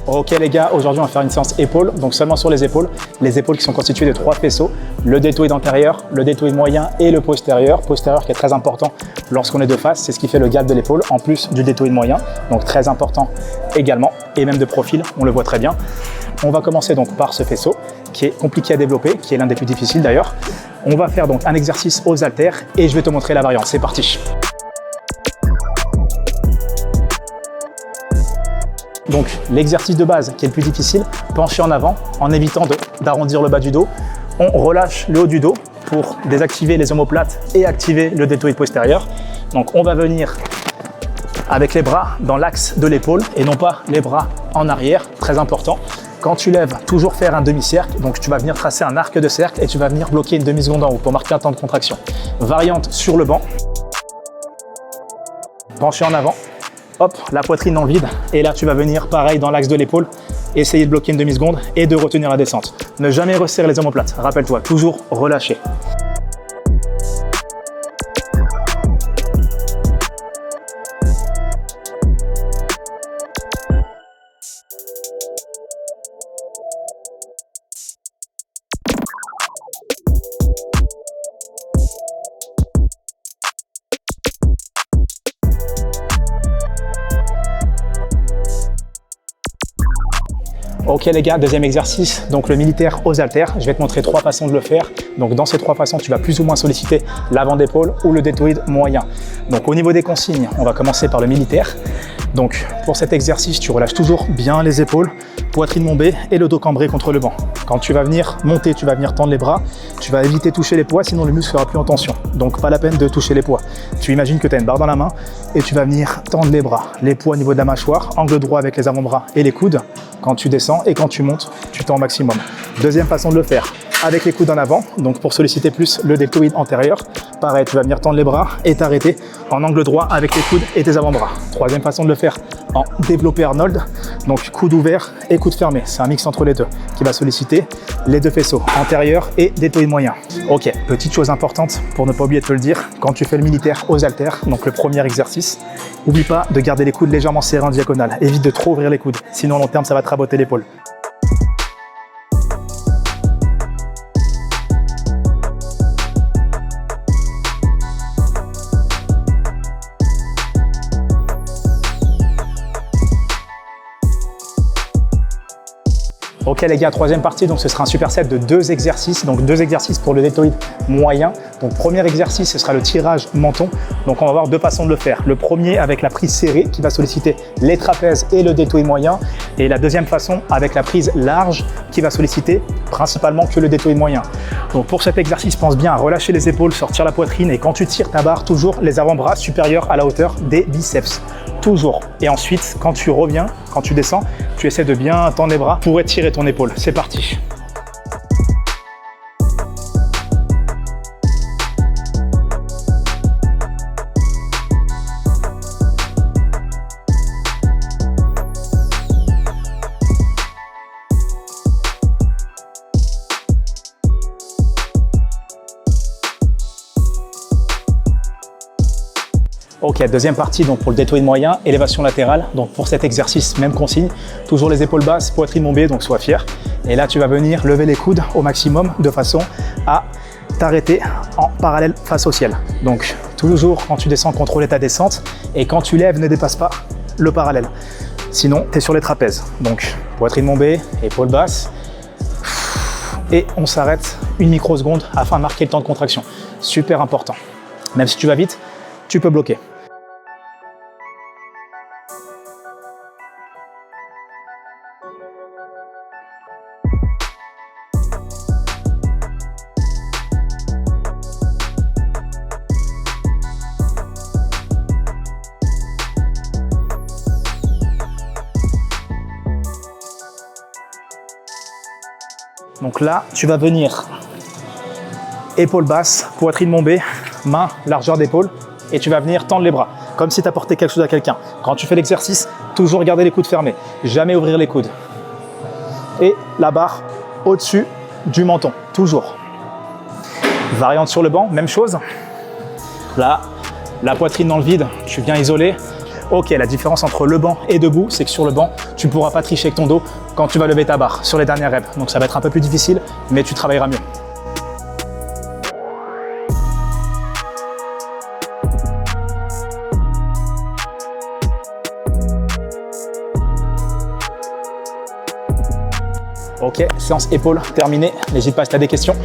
Ok les gars, aujourd'hui on va faire une séance épaules, donc seulement sur les épaules qui sont constituées de 3 faisceaux, le deltoïde antérieur, le deltoïde moyen et le postérieur qui est très important lorsqu'on est de face, c'est ce qui fait le gap de l'épaule en plus du deltoïde moyen, donc très important également, et même de profil, on le voit très bien. On va commencer donc par ce faisceau qui est compliqué à développer, qui est l'un des plus difficiles d'ailleurs. On va faire donc un exercice aux haltères et je vais te montrer la variante, c'est parti. Donc l'exercice de base qui est le plus difficile, pencher en avant en évitant d'arrondir le bas du dos. On relâche le haut du dos pour désactiver les omoplates et activer le deltoïde postérieur. Donc on va venir avec les bras dans l'axe de l'épaule et non pas les bras en arrière, très important. Quand tu lèves, toujours faire un demi-cercle, donc tu vas venir tracer un arc de cercle et tu vas venir bloquer une demi-seconde en haut pour marquer un temps de contraction. Variante sur le banc, pencher en avant. Hop, la poitrine dans le vide et là tu vas venir pareil dans l'axe de l'épaule, essayer de bloquer une demi-seconde et de retenir la descente. Ne jamais resserrer les omoplates, rappelle-toi, toujours relâcher. Ok les gars, deuxième exercice, donc le militaire aux haltères. Je vais te montrer 3 façons de le faire. Donc dans ces 3 façons, tu vas plus ou moins solliciter l'avant d'épaule ou le deltoïde moyen. Donc au niveau des consignes, on va commencer par le militaire. Donc pour cet exercice, tu relâches toujours bien les épaules, poitrine bombée et le dos cambré contre le banc. Quand tu vas venir monter, tu vas venir tendre les bras, tu vas éviter de toucher les poids, sinon le muscle sera plus en tension. Donc pas la peine de toucher les poids. Tu imagines que tu as une barre dans la main et tu vas venir tendre les bras, les poids au niveau de la mâchoire, angle droit avec les avant-bras et les coudes. Quand tu descends et quand tu montes, tu tends au maximum. Deuxième façon de le faire, avec les coudes en avant, donc pour solliciter plus le deltoïde antérieur. Pareil, tu vas venir tendre les bras et t'arrêter en angle droit avec les coudes et tes avant-bras. Troisième façon de le faire, en développé Arnold, donc coude ouvert et coude fermé. C'est un mix entre les deux qui va solliciter les 2 faisceaux, antérieur et deltoïde moyen. Ok, petite chose importante pour ne pas oublier de te le dire, quand tu fais le militaire aux haltères, donc le premier exercice, n'oublie pas de garder les coudes légèrement serrés en diagonale. Évite de trop ouvrir les coudes, sinon à long terme ça va te raboter l'épaule. Ok les gars, troisième partie, donc ce sera un superset de 2 exercices, donc 2 exercices pour le deltoïde moyen. Donc premier exercice, ce sera le tirage menton. Donc on va avoir 2 façons de le faire. Le premier avec la prise serrée qui va solliciter les trapèzes et le deltoïde moyen. Et la deuxième façon avec la prise large qui va solliciter principalement que le deltoïde moyen. Donc pour cet exercice, pense bien à relâcher les épaules, sortir la poitrine et quand tu tires ta barre, toujours les avant-bras supérieurs à la hauteur des biceps. Toujours. Et ensuite, quand tu reviens, quand tu descends, tu essaies de bien tendre les bras pour étirer ton épaule. C'est parti. Ok, deuxième partie donc pour le deltoïde moyen, élévation latérale. Donc pour cet exercice, même consigne, toujours les épaules basses, poitrine bombée, donc sois fier. Et là, tu vas venir lever les coudes au maximum de façon à t'arrêter en parallèle face au ciel. Donc toujours quand tu descends, contrôler ta descente et quand tu lèves, ne dépasse pas le parallèle. Sinon, tu es sur les trapèzes. Donc poitrine bombée, épaules basses. Et on s'arrête une microseconde afin de marquer le temps de contraction. Super important. Même si tu vas vite, tu peux bloquer. Donc là, tu vas venir épaule basse, poitrine bombée, main, largeur d'épaule, et tu vas venir tendre les bras, comme si tu apportais quelque chose à quelqu'un. Quand tu fais l'exercice, toujours garder les coudes fermés, jamais ouvrir les coudes. Et la barre au-dessus du menton, toujours. Variante sur le banc, même chose. Là, la poitrine dans le vide, tu viens isoler. Ok, la différence entre le banc et debout, c'est que sur le banc, tu ne pourras pas tricher avec ton dos quand tu vas lever ta barre sur les dernières reps. Donc ça va être un peu plus difficile, mais tu travailleras mieux. Ok, séance épaules terminée. N'hésite pas si tu as des questions.